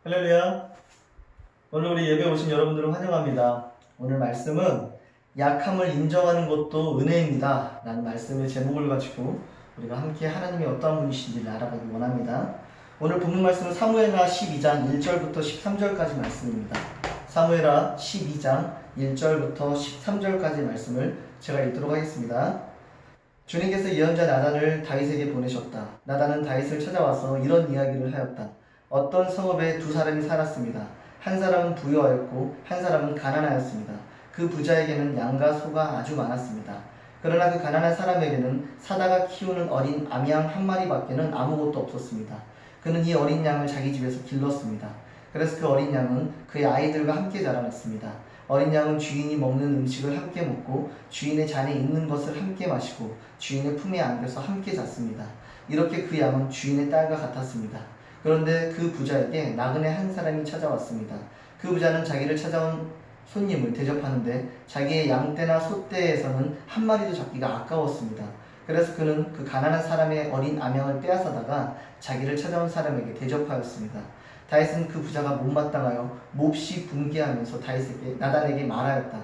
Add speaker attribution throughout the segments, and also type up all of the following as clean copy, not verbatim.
Speaker 1: 할렐루야. 오늘 우리 예배 오신 여러분들을 환영합니다. 오늘 말씀은 약함을 인정하는 것도 은혜입니다 라는 말씀의 제목을 가지고 우리가 함께 하나님이 어떠한 분이신지를 알아가기 원합니다. 오늘 본문 말씀은 사무엘하 12장 1절부터 13절까지 말씀입니다. 사무엘하 12장 1절부터 13절까지 말씀을 제가 읽도록 하겠습니다. 주님께서 예언자 나단을 다윗에게 보내셨다. 나단은 다윗을 찾아와서 이런 이야기를 하였다. 어떤 성읍에 두 사람이 살았습니다. 한 사람은 부유하였고 한 사람은 가난하였습니다. 그 부자에게는 양과 소가 아주 많았습니다. 그러나 그 가난한 사람에게는 사다가 키우는 어린 암양 한 마리밖에는 아무것도 없었습니다. 그는 이 어린 양을 자기 집에서 길렀습니다. 그래서 그 어린 양은 그의 아이들과 함께 자라났습니다. 어린 양은 주인이 먹는 음식을 함께 먹고 주인의 잔에 있는 것을 함께 마시고 주인의 품에 안겨서 함께 잤습니다. 이렇게 그 양은 주인의 딸과 같았습니다. 그런데 그 부자에게 나그네 한 사람이 찾아왔습니다. 그 부자는 자기를 찾아온 손님을 대접하는데 자기의 양떼나 소떼에서는 한 마리도 잡기가 아까웠습니다. 그래서 그는 그 가난한 사람의 어린 암양을 빼앗아다가 자기를 찾아온 사람에게 대접하였습니다. 다윗은 그 부자가 못마땅하여 몹시 분개하면서 나단에게 말하였다.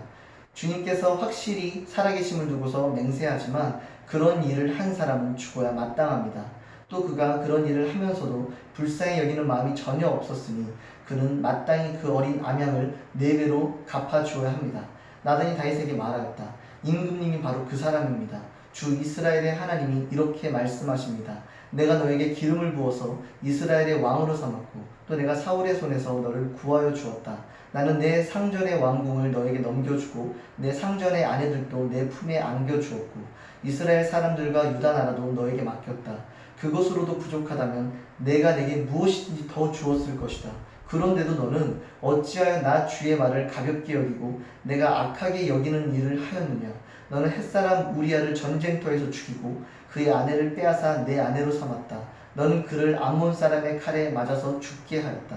Speaker 1: 주님께서 확실히 살아계심을 두고서 맹세하지만 그런 일을 한 사람은 죽어야 마땅합니다. 또 그가 그런 일을 하면서도 불쌍히 여기는 마음이 전혀 없었으니 그는 마땅히 그 어린 암양을 4배로 갚아주어야 합니다. 나단이 다윗에게 말하였다. 임금님이 바로 그 사람입니다. 주 이스라엘의 하나님이 이렇게 말씀하십니다. 내가 너에게 기름을 부어서 이스라엘의 왕으로 삼았고 또 내가 사울의 손에서 너를 구하여 주었다. 나는 내 상전의 왕궁을 너에게 넘겨주고 내 상전의 아내들도 내 품에 안겨주었고 이스라엘 사람들과 유다 나라도 너에게 맡겼다. 그것으로도 부족하다면 내가 내게 무엇이든지 더 주었을 것이다. 그런데도 너는 어찌하여 나 주의 말을 가볍게 여기고 내가 악하게 여기는 일을 하였느냐. 너는 햇사람 우리아를 전쟁터에서 죽이고 그의 아내를 빼앗아 내 아내로 삼았다. 너는 그를 암몬 사람의 칼에 맞아서 죽게 하였다.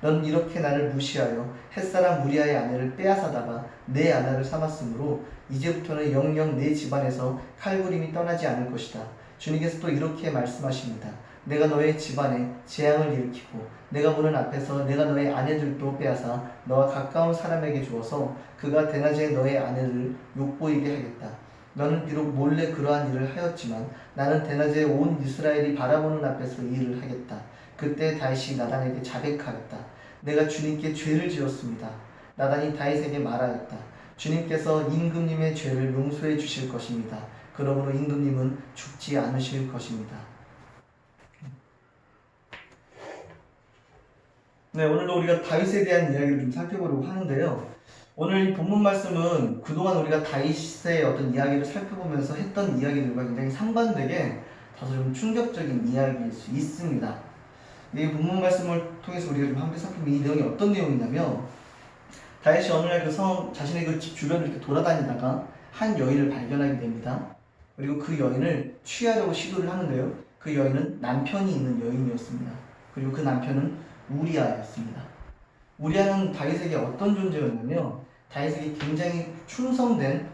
Speaker 1: 너는 이렇게 나를 무시하여 햇사람 우리아의 아내를 빼앗아다가 내 아내를 삼았으므로 이제부터는 영영 내 집안에서 칼부림이 떠나지 않을 것이다. 주님께서 또 이렇게 말씀하십니다. 내가 너의 집안에 재앙을 일으키고 내가 보는 앞에서 내가 너의 아내들도 빼앗아 너와 가까운 사람에게 주어서 그가 대낮에 너의 아내를 욕보이게 하겠다. 너는 비록 몰래 그러한 일을 하였지만 나는 대낮에 온 이스라엘이 바라보는 앞에서 이 일을 하겠다. 그때 다윗이 나단에게 자백하였다. 내가 주님께 죄를 지었습니다. 나단이 다윗에게 말하였다. 주님께서 임금님의 죄를 용서해 주실 것입니다. 그러므로 임금님은 죽지 않으실 것입니다. 네, 오늘도 우리가 다윗에 대한 이야기를 좀 살펴보려고 하는데요. 오늘 이 본문 말씀은 그동안 우리가 다윗의 어떤 이야기를 살펴보면서 했던 이야기들과 굉장히 상반되게 다소 좀 충격적인 이야기일 수 있습니다. 이 본문 말씀을 통해서 우리가 좀 함께 살펴보면 이 내용이 어떤 내용이냐면 다윗이 어느 날 그 자신의 그 집 주변을 이렇게 돌아다니다가 한 여인을 발견하게 됩니다. 그리고 그 여인을 취하려고 시도를 하는데요. 그 여인은 남편이 있는 여인이었습니다. 그리고 그 남편은 우리아였습니다. 우리아는 다윗에게 어떤 존재였냐면 다윗에게 굉장히 충성된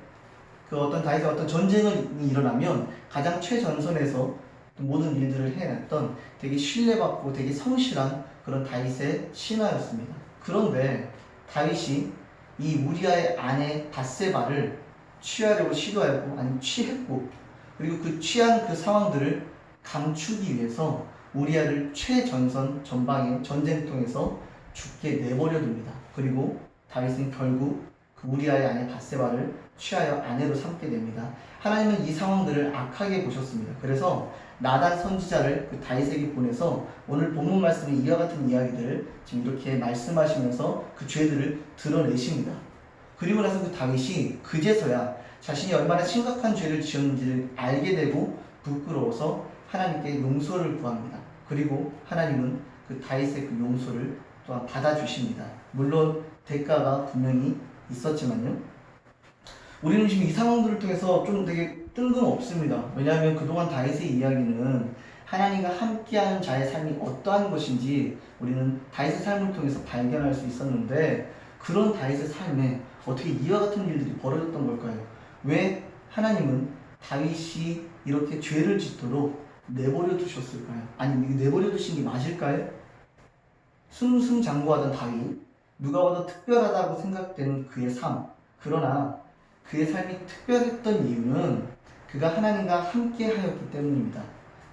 Speaker 1: 다윗의 어떤 전쟁이 일어나면 가장 최전선에서 모든 일들을 해냈던 되게 신뢰받고 되게 성실한 그런 다윗의 신하였습니다. 그런데 다윗이 이 우리아의 아내 밧세바를 취하려고 시도하였고 취했고 그리고 그 취한 그 상황들을 감추기 위해서 우리아를 최전선 전방의 전쟁통에서 죽게 내버려 둡니다. 그리고 다윗은 결국 그 우리아의 아내 밧세바를 취하여 아내로 삼게 됩니다. 하나님은 이 상황들을 악하게 보셨습니다. 그래서 나단 선지자를 그 다윗에게 보내서 오늘 본문 말씀의 이와 같은 이야기들을 지금 이렇게 말씀하시면서 그 죄들을 드러내십니다. 그리고 나서 그 다윗이 그제서야 자신이 얼마나 심각한 죄를 지었는지를 알게 되고 부끄러워서 하나님께 용서를 구합니다. 그리고 하나님은 그 다윗의 그 용서를 또한 받아주십니다. 물론 대가가 분명히 있었지만요. 우리는 지금 이 상황들을 통해서 좀 되게 뜬금없습니다. 왜냐하면 그동안 다윗의 이야기는 하나님과 함께하는 자의 삶이 어떠한 것인지 우리는 다윗의 삶을 통해서 발견할 수 있었는데 그런 다윗의 삶에 어떻게 이와 같은 일들이 벌어졌던 걸까요? 왜 하나님은 다윗이 이렇게 죄를 짓도록 내버려 두셨을까요? 아니, 내버려 두신 게 맞을까요? 승승장구하던 다윗, 누가 봐도 특별하다고 생각되는 그의 삶. 그러나 그의 삶이 특별했던 이유는 그가 하나님과 함께 하였기 때문입니다.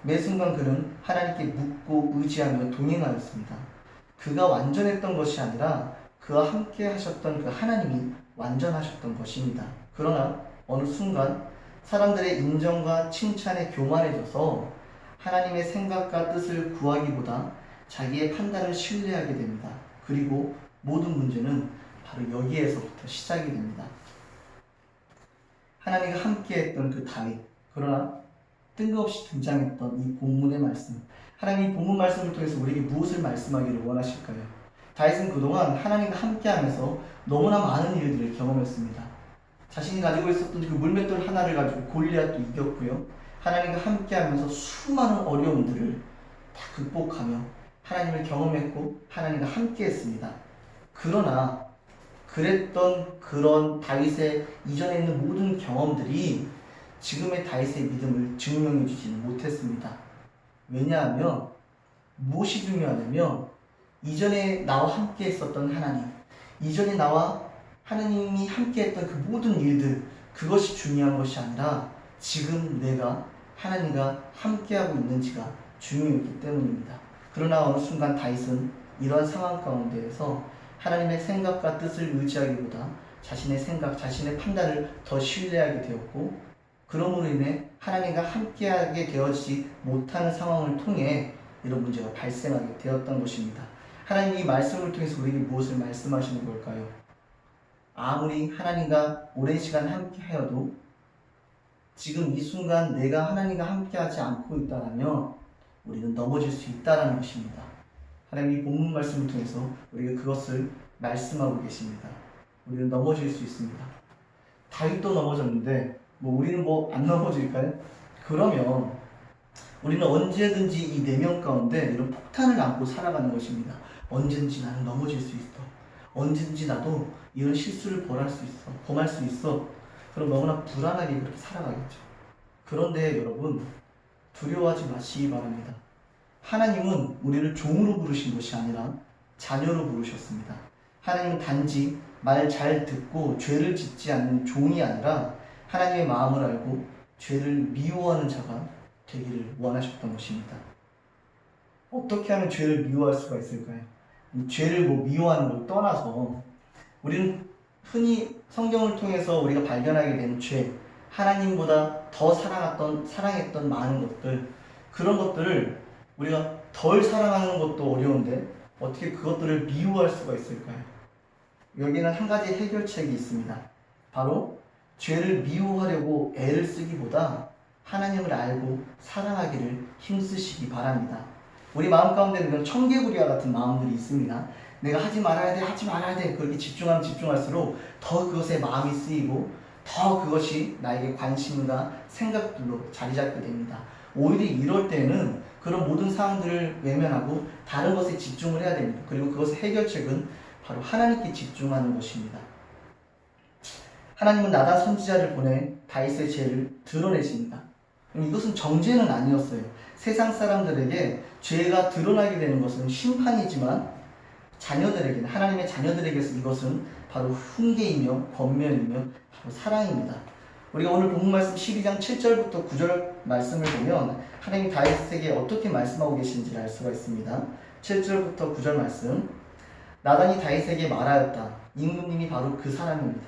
Speaker 1: 매 순간 그는 하나님께 묻고 의지하며 동행하였습니다. 그가 완전했던 것이 아니라 그와 함께 하셨던 그 하나님이 완전하셨던 것입니다. 그러나 어느 순간 사람들의 인정과 칭찬에 교만해져서 하나님의 생각과 뜻을 구하기보다 자기의 판단을 신뢰하게 됩니다. 그리고 모든 문제는 바로 여기에서부터 시작이 됩니다. 하나님과 함께했던 그 다윗, 그러나 뜬금없이 등장했던 이 본문의 말씀, 하나님이 본문 말씀을 통해서 우리에게 무엇을 말씀하기를 원하실까요? 다윗은 그동안 하나님과 함께하면서 너무나 많은 일들을 경험했습니다. 자신이 가지고 있었던 그 물맷돌 하나를 가지고 골리앗도 이겼고요. 하나님과 함께하면서 수많은 어려움들을 다 극복하며 하나님을 경험했고 하나님과 함께했습니다. 그러나 그랬던 그런 다윗의 이전에 있는 모든 경험들이 지금의 다윗의 믿음을 증명해 주지는 못했습니다. 왜냐하면 무엇이 중요하냐면 이전에 나와 함께 했었던 하나님, 이전에 나와 하나님이 함께 했던 그 모든 일들, 그것이 중요한 것이 아니라 지금 내가 하나님과 함께하고 있는지가 중요했기 때문입니다. 그러나 어느 순간 다윗은 이러한 상황 가운데에서 하나님의 생각과 뜻을 의지하기보다 자신의 생각, 자신의 판단을 더 신뢰하게 되었고, 그러므로 인해 하나님과 함께하게 되어지지 못하는 상황을 통해 이런 문제가 발생하게 되었던 것입니다. 하나님이 이 말씀을 통해서 우리에게 무엇을 말씀하시는 걸까요? 아무리 하나님과 오랜 시간 함께하여도 지금 이 순간 내가 하나님과 함께하지 않고 있다면 우리는 넘어질 수 있다는 것입니다. 하나님이 본문 말씀을 통해서 우리가 그것을 말씀하고 계십니다. 우리는 넘어질 수 있습니다. 다윗도 넘어졌는데 우리는 안 넘어질까요? 그러면 우리는 언제든지 이 내면 가운데 이런 폭탄을 안고 살아가는 것입니다. 언제든지 나는 넘어질 수 있어. 언제든지 나도 이런 실수를 범할 수 있어. 그럼 너무나 불안하게 그렇게 살아가겠죠. 그런데 여러분, 두려워하지 마시기 바랍니다. 하나님은 우리를 종으로 부르신 것이 아니라 자녀로 부르셨습니다. 하나님은 단지 말 잘 듣고 죄를 짓지 않는 종이 아니라 하나님의 마음을 알고 죄를 미워하는 자가 되기를 원하셨던 것입니다. 어떻게 하면 죄를 미워할 수가 있을까요? 죄를 미워하는 걸 떠나서 우리는 흔히 성경을 통해서 우리가 발견하게 되는 죄, 하나님보다 더 사랑했던 많은 것들, 그런 것들을 우리가 덜 사랑하는 것도 어려운데 어떻게 그것들을 미워할 수가 있을까요? 여기는 한 가지 해결책이 있습니다. 바로 죄를 미워하려고 애를 쓰기보다 하나님을 알고 사랑하기를 힘쓰시기 바랍니다. 우리 마음 가운데는 청개구리와 같은 마음들이 있습니다. 내가 하지 말아야 돼 그렇게 집중하면 집중할수록 더 그것에 마음이 쓰이고 더 그것이 나에게 관심과 생각들로 자리 잡게 됩니다. 오히려 이럴 때는 그런 모든 상황들을 외면하고 다른 것에 집중을 해야 됩니다. 그리고 그것의 해결책은 바로 하나님께 집중하는 것입니다. 하나님은 나단 선지자를 보내 다윗의 죄를 드러내십니다. 이것은 정죄는 아니었어요. 세상 사람들에게 죄가 드러나게 되는 것은 심판이지만 자녀들에게는, 하나님의 자녀들에게서 이것은 바로 훈계이며 권면이며 바로 사랑입니다. 우리가 오늘 본문 말씀 12장 7절부터 9절 말씀을 보면 하나님이 다윗에게 어떻게 말씀하고 계신지를 알 수가 있습니다. 7절부터 9절 말씀. 나단이 다윗에게 말하였다. 임금님이 바로 그 사람입니다.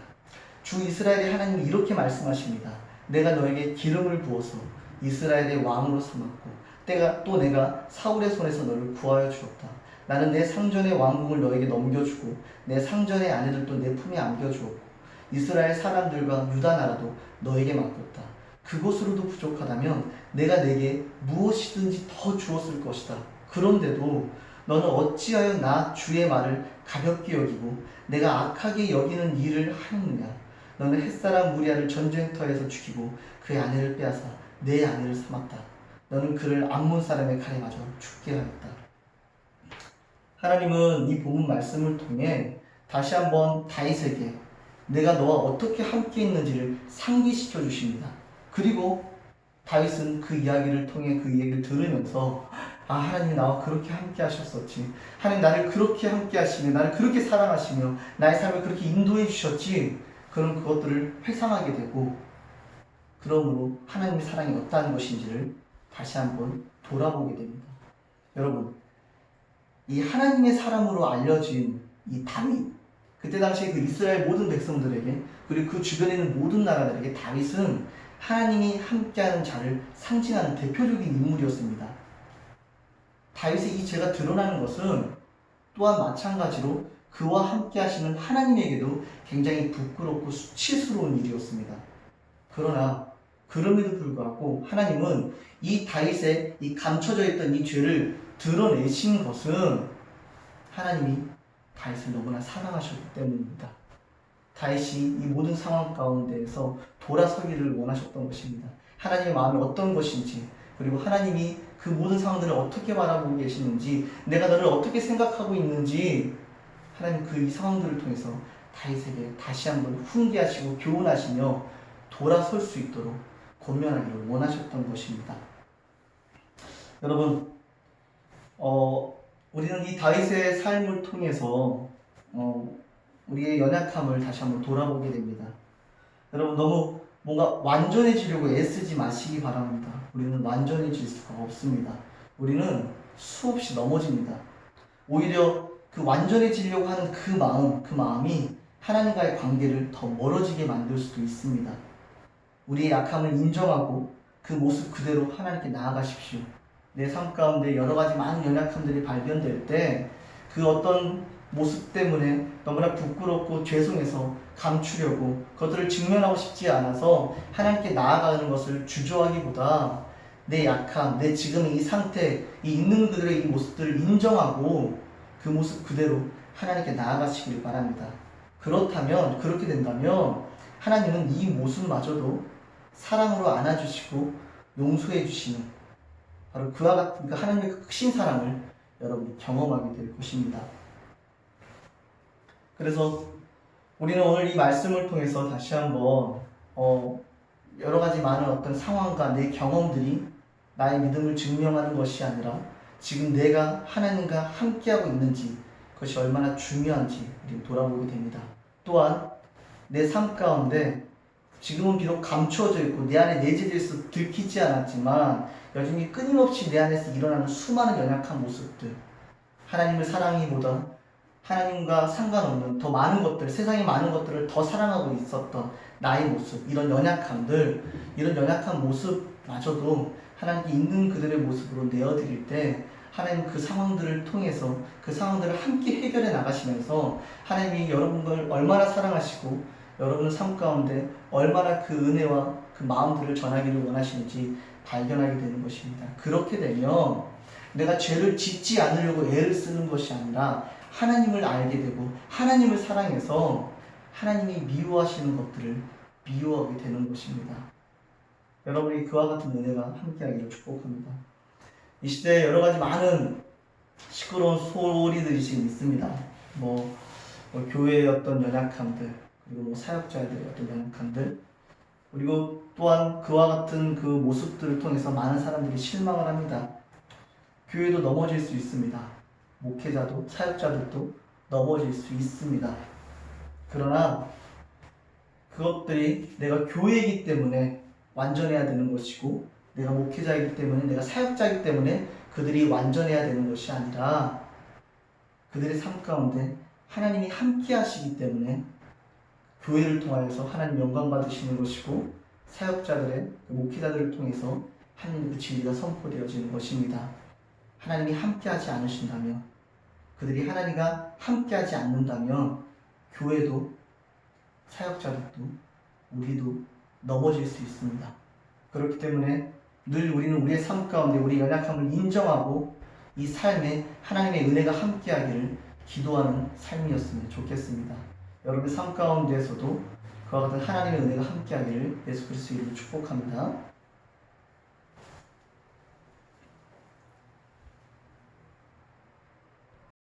Speaker 1: 주 이스라엘의 하나님이 이렇게 말씀하십니다. 내가 너에게 기름을 부어서 이스라엘의 왕으로 삼았고 내가 사울의 손에서 너를 구하여 주었다. 나는 내 상전의 왕궁을 너에게 넘겨주고 내 상전의 아내들도 내 품에 안겨주었고 이스라엘 사람들과 유다 나라도 너에게 맡겼다. 그것으로도 부족하다면 내가 내게 무엇이든지 더 주었을 것이다. 그런데도 너는 어찌하여 나 주의 말을 가볍게 여기고 내가 악하게 여기는 일을 하였느냐. 너는 햇사람 우리아를 전쟁터에서 죽이고 그의 아내를 빼앗아 내 아내를 삼았다. 너는 그를 암몬 사람의 칼에 맞아 죽게 하였다. 하나님은 이 본문 말씀을 통해 다시 한번 다윗에게 내가 너와 어떻게 함께 있는지를 상기시켜 주십니다. 그리고 다윗은 그 이야기를 통해 그 얘기를 들으면서 아, 하나님이 나와 그렇게 함께 하셨었지. 하나님 나를 그렇게 함께 하시며 나를 그렇게 사랑하시며 나의 삶을 그렇게 인도해 주셨지. 그런 그것들을 회상하게 되고, 그러므로 하나님의 사랑이 어떠한 것인지를 다시 한번 돌아보게 됩니다. 여러분, 이 하나님의 사람으로 알려진 이 다윗, 그때 당시에 그 이스라엘 모든 백성들에게, 그리고 그 주변에 있는 모든 나라들에게 다윗은 하나님이 함께하는 자를 상징하는 대표적인 인물이었습니다. 다윗의 이 죄가 드러나는 것은 또한 마찬가지로 그와 함께 하시는 하나님에게도 굉장히 부끄럽고 수치스러운 일이었습니다. 그러나 그럼에도 불구하고 하나님은 이 다윗의 이 감춰져 있던 이 죄를 드러내신 것은 하나님이 다윗을 너무나 사랑하셨기 때문입니다. 다윗이 이 모든 상황 가운데에서 돌아서기를 원하셨던 것입니다. 하나님의 마음이 어떤 것인지, 그리고 하나님이 그 모든 상황들을 어떻게 바라보고 계시는지, 내가 너를 어떻게 생각하고 있는지, 하나님 그 이 상황들을 통해서 다윗에게 다시 한번 훈계하시고 교훈하시며 돌아설 수 있도록 권면하기를 원하셨던 것입니다. 여러분, 우리는 이 다윗의 삶을 통해서 우리의 연약함을 다시 한번 돌아보게 됩니다. 여러분, 너무 뭔가 완전해지려고 애쓰지 마시기 바랍니다. 우리는 완전해질 수가 없습니다. 우리는 수없이 넘어집니다. 오히려 그 완전해지려고 하는 그 마음이 하나님과의 관계를 더 멀어지게 만들 수도 있습니다. 우리의 약함을 인정하고 그 모습 그대로 하나님께 나아가십시오. 내 삶 가운데 여러 가지 많은 연약함들이 발견될 때 그 어떤 모습 때문에 너무나 부끄럽고 죄송해서 감추려고 그것들을 직면하고 싶지 않아서 하나님께 나아가는 것을 주저하기보다 내 약함, 내 지금 이 상태, 이 있는 그들의 이 모습들을 인정하고 그 모습 그대로 하나님께 나아가시길 바랍니다. 그렇다면, 그렇게 된다면 하나님은 이 모습마저도 사랑으로 안아주시고 용서해 주시는, 바로 그와 같은 그 하나님의 그 크신 사랑을 여러분이 경험하게 될 것입니다. 그래서 우리는 오늘 이 말씀을 통해서 다시 한번 여러 가지 많은 어떤 상황과 내 경험들이 나의 믿음을 증명하는 것이 아니라 지금 내가 하나님과 함께하고 있는지, 그것이 얼마나 중요한지 우리 돌아보게 됩니다. 또한 내 삶 가운데 지금은 비록 감추어져 있고 내 안에 내재되어 있어 들키지 않았지만 여전히 끊임없이 내 안에서 일어나는 수많은 연약한 모습들, 하나님을 사랑하기보다 하나님과 상관없는 더 많은 것들, 세상의 많은 것들을 더 사랑하고 있었던 나의 모습, 이런 연약함들, 이런 연약한 모습마저도 하나님께 있는 그들의 모습으로 내어드릴 때 하나님 그 상황들을 통해서 그 상황들을 함께 해결해 나가시면서 하나님이 여러분을 얼마나 사랑하시고 여러분의 삶 가운데 얼마나 그 은혜와 그 마음들을 전하기를 원하시는지 발견하게 되는 것입니다. 그렇게 되면 내가 죄를 짓지 않으려고 애를 쓰는 것이 아니라 하나님을 알게 되고 하나님을 사랑해서 하나님이 미워하시는 것들을 미워하게 되는 것입니다. 여러분이 그와 같은 은혜가 함께하기를 축복합니다. 이 시대에 여러 가지 많은 시끄러운 소리들이 지금 있습니다. 뭐 교회의 어떤 연약함들, 그리고 사역자들의 어떤 연약함들, 그리고 또한 그와 같은 그 모습들을 통해서 많은 사람들이 실망을 합니다. 교회도 넘어질 수 있습니다. 목회자도 사역자들도 넘어질 수 있습니다. 그러나 그것들이 내가 교회이기 때문에 완전해야 되는 것이고, 내가 목회자이기 때문에, 내가 사역자이기 때문에 그들이 완전해야 되는 것이 아니라 그들의 삶 가운데 하나님이 함께 하시기 때문에 교회를 통하여서 하나님 영광 받으시는 것이고, 사역자들의 목회자들을 통해서 하나님의 그 진리가 선포되어지는 것입니다. 하나님이 함께하지 않으신다면, 그들이 하나님과 함께하지 않는다면 교회도 사역자들도 우리도 넘어질 수 있습니다. 그렇기 때문에 늘 우리는 우리의 삶 가운데 우리 연약함을 인정하고 이 삶에 하나님의 은혜가 함께하기를 기도하는 삶이었으면 좋겠습니다. 여러분의 삶 가운데에서도 그와 같은 하나님의 은혜가 함께하기를 예수 그리스도 이름으로 축복합니다.